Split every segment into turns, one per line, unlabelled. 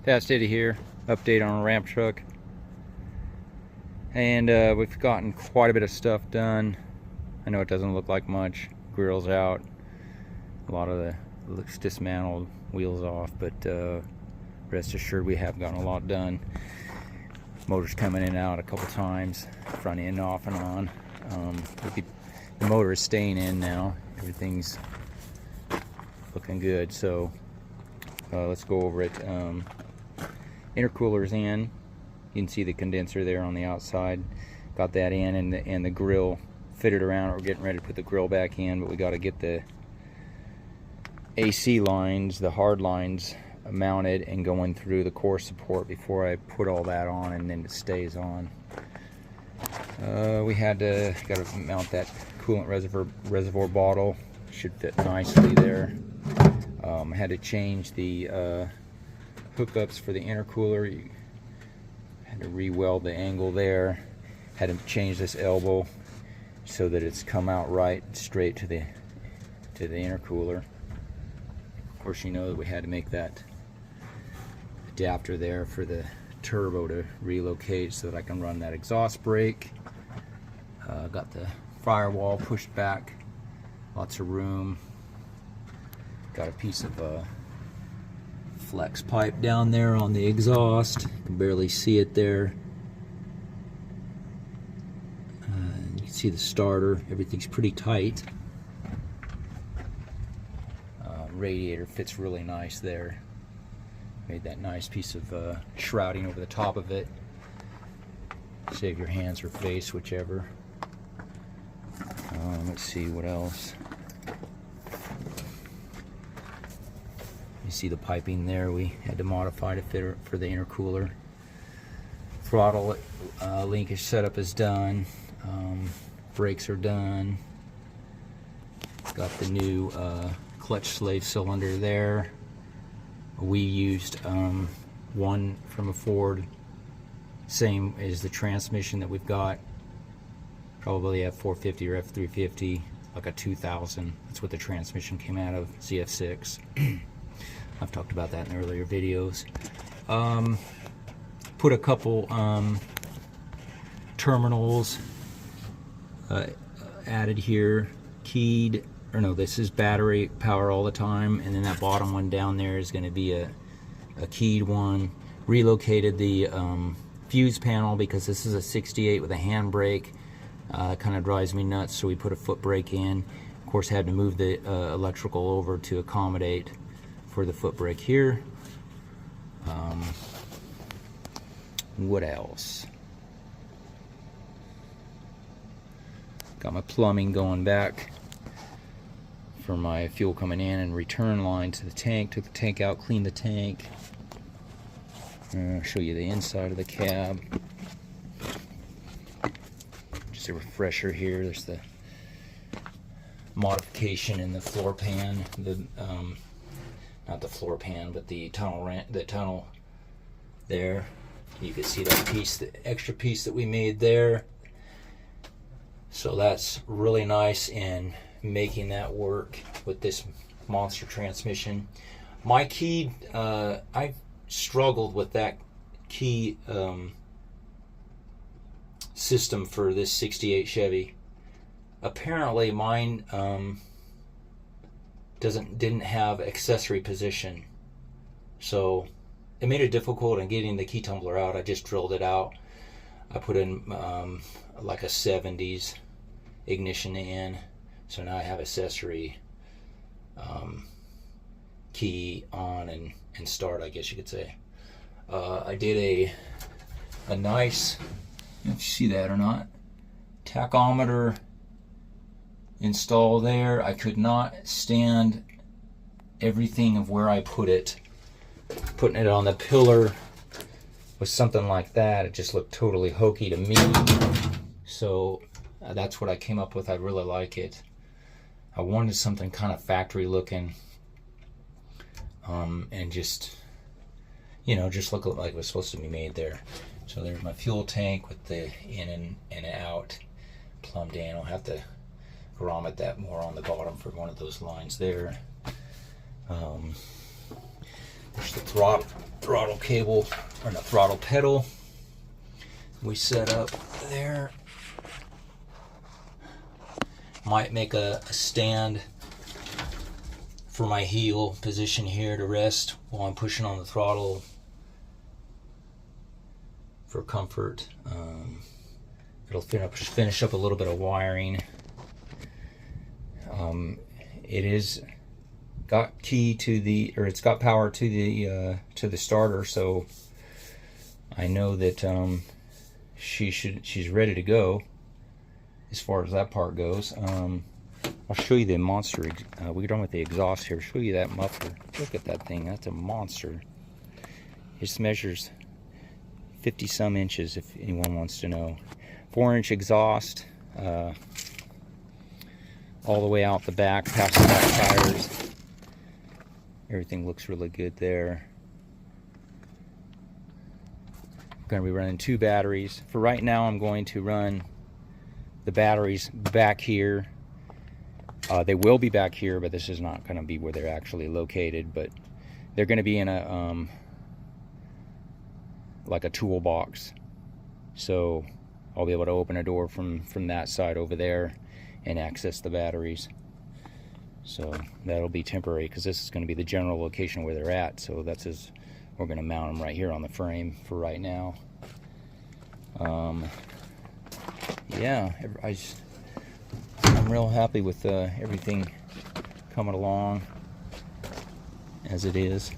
Fast Eddie here, update on a ramp truck. And we've gotten quite a bit of stuff done. I know it doesn't look like much. Grill's out, a lot of the looks dismantled, wheels off, but rest assured we have gotten a lot done. Motor's coming in and out a couple times, front end off and on. The motor is staying in now. Everything's looking good, so let's go over it. Intercooler's in. You can see the condenser there on the outside. Got that in, and the grill fitted around. We're getting ready to put the grill back in, but we got to get the AC lines, the hard lines, mounted and going through the core support before I put all that on, and then it stays on. We got to mount that coolant reservoir bottle. Should fit nicely there. I had to change the hookups for the intercooler. Had to re-weld the angle there. Had to change this elbow so that it's come out right straight to the intercooler. Of course, you know that we had to make that adapter there for the turbo to relocate so that I can run that exhaust brake. Got the firewall pushed back, lots of room. Got a piece of flex pipe down there on the exhaust. You can barely see it there. You can see the starter. Everything's pretty tight. Radiator fits really nice there. Made that nice piece of shrouding over the top of it. Save your hands or face, whichever. Let's see what else. You see the piping there. We had to modify to fit for the intercooler. Throttle linkage setup is done. Brakes are done. Got the new clutch slave cylinder there. We used one from a Ford, same as the transmission that we've got, probably F450 or F350, like a 2000. That's what the transmission came out of, ZF6. I've talked about that in earlier videos. Put a couple terminals added here, keyed. Or no, this is battery power all the time, and then that bottom one down there is going to be a keyed one. Relocated the fuse panel because this is a 68 with a handbrake. Kind of drives me nuts, so we put a foot brake in. Of course, had to move the electrical over to accommodate for the foot brake here. What else? Got my plumbing going back for my fuel coming in and return line to the tank. Took the tank out, cleaned the tank. I'll show you the inside of the cab. Just a refresher here. There's the modification in the floor pan. Not the floor pan, but the tunnel there. You can see that piece, the extra piece that we made there. So that's really nice in making that work with this monster transmission. My key, I struggled with that key system for this 68 Chevy. Apparently mine didn't have accessory position, so it made it difficult in getting the key tumbler out. I just drilled it out. I put in like a 70s ignition in. So now I have accessory key on and start, I guess you could say. I did a nice, I don't know if you see that or not, tachometer install there. I could not stand everything of where I put it. Putting it on the pillar with something like that, it just looked totally hokey to me. So that's what I came up with. I really like it. I wanted something kind of factory looking, and just, you know, just look like it was supposed to be made there. So there's my fuel tank with the in and out plumbed in. I'll have to grommet that more on the bottom for one of those lines there. There's the throttle cable, or the throttle pedal we set up there. Might make a stand for my heel position here to rest while I'm pushing on the throttle for comfort. It'll finish up a little bit of wiring. It is got key to the, or it's got power to the starter, so I know that she's ready to go as far as that part goes. I'll show you the monster. We're done with the exhaust here. I'll show you that muffler. Look at that thing. That's a monster. It measures 50 some inches, if anyone wants to know. 4-inch exhaust, all the way out the back, past the back tires. Everything looks really good there. I'm going to be running 2 batteries. For right now, I'm going to run the batteries back here. They will be back here, but this is not going to be where they're actually located. But they're going to be in a like a toolbox, so I'll be able to open a door from that side over there and access the batteries. So that'll be temporary, because this is going to be the general location where they're at. So that's as we're going to mount them right here on the frame for right now. Yeah, I'm real happy with everything coming along as it is.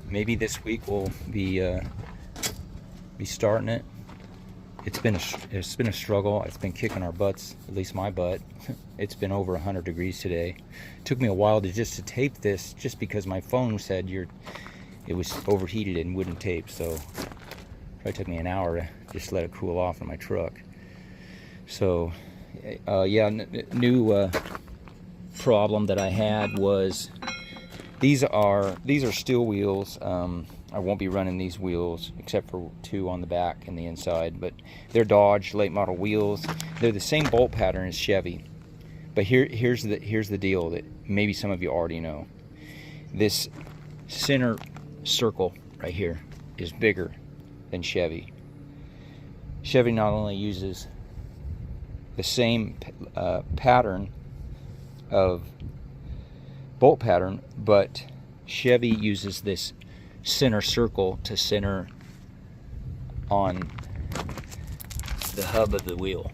Maybe this week we'll be starting it. It's been a struggle. It's been kicking our butts, at least my butt. It's been over 100 degrees today. It took me a while to tape this, just because my phone said it was overheated and wouldn't tape. So it probably took me an hour to just let it cool off in my truck. So yeah, new problem that I had was these are steel wheels. I won't be running these wheels except for 2 on the back and the inside, but they're Dodge late model wheels. They're the same bolt pattern as Chevy, but here's the deal that maybe some of you already know. This center circle right here is bigger than Chevy. Chevy not only uses the same pattern of bolt pattern, but Chevy uses this center circle to center on the hub of the wheel.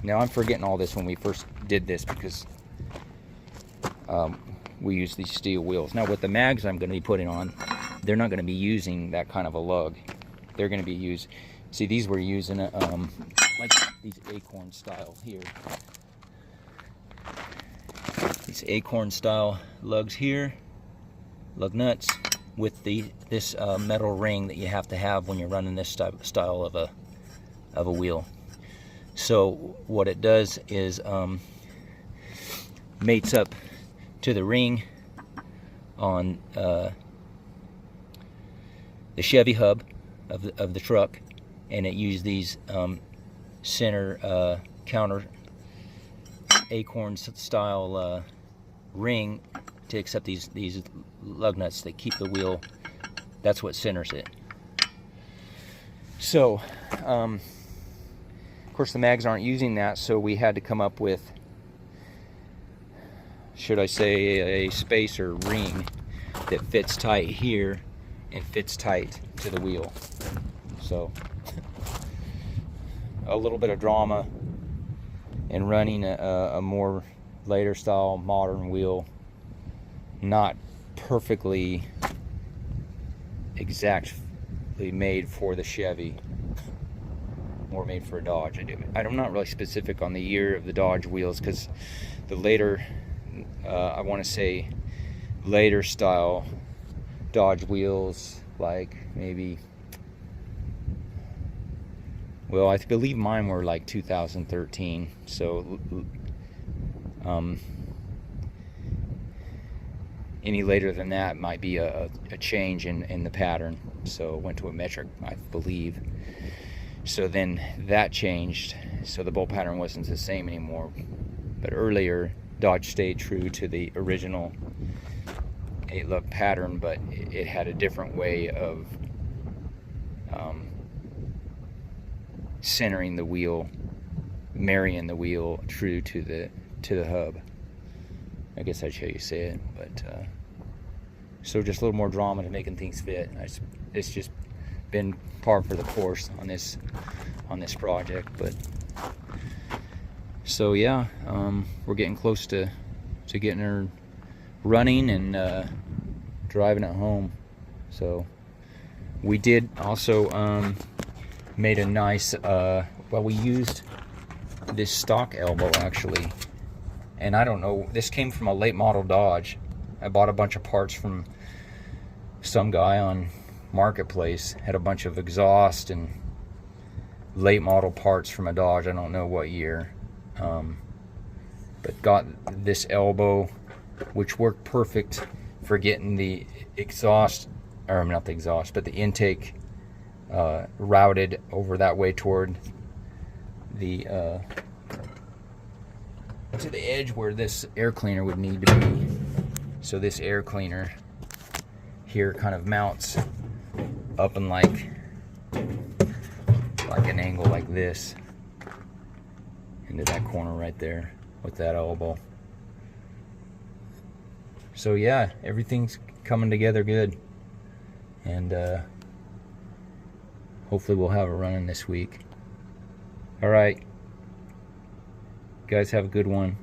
Now I'm forgetting all this when we first did this, because we use these steel wheels. Now with the mags I'm going to be putting on, they're not going to be using that kind of a lug. They're going to be see, these were using like these Acorn style here. These Acorn style lugs here, lug nuts, with this metal ring that you have to have when you're running this style of a wheel. So what it does is mates up to the ring on the Chevy hub of the truck, and it used these center counter Acorn style ring to accept these lug nuts that keep the wheel. That's what centers it. So of course the mags aren't using that, so we had to come up with, should I say, a spacer ring that fits tight here and fits tight to the wheel. So a little bit of drama in running a more later style modern wheel, not perfectly exactly made for the Chevy, more made for a Dodge. I'm not really specific on the year of the Dodge wheels, because the later I want to say later style Dodge wheels, like maybe, well, I believe mine were like 2013, so any later than that might be a change in the pattern. So went to a metric, I believe. So then that changed, so the bolt pattern wasn't the same anymore. But earlier, Dodge stayed true to the original 8-lug pattern, but it had a different way of centering the wheel, marrying the wheel true to the hub. I guess that's how you say it. But so just a little more drama to making things fit. It's just been par for the course on this project. But so yeah, we're getting close to getting her running and driving it home. So we did also made a nice well, we used this stock elbow actually, and I don't know, this came from a late model Dodge. I bought a bunch of parts from some guy on Marketplace, had a bunch of exhaust and late model parts from a Dodge, I don't know what year, but got this elbow, which worked perfect for getting the exhaust, or not the exhaust, but the intake routed over that way toward the to the edge where this air cleaner would need to be. So this air cleaner here kind of mounts up in like an angle like this into that corner right there with that elbow. So yeah, everything's coming together good, and hopefully we'll have it running this week. All right, guys, have a good one.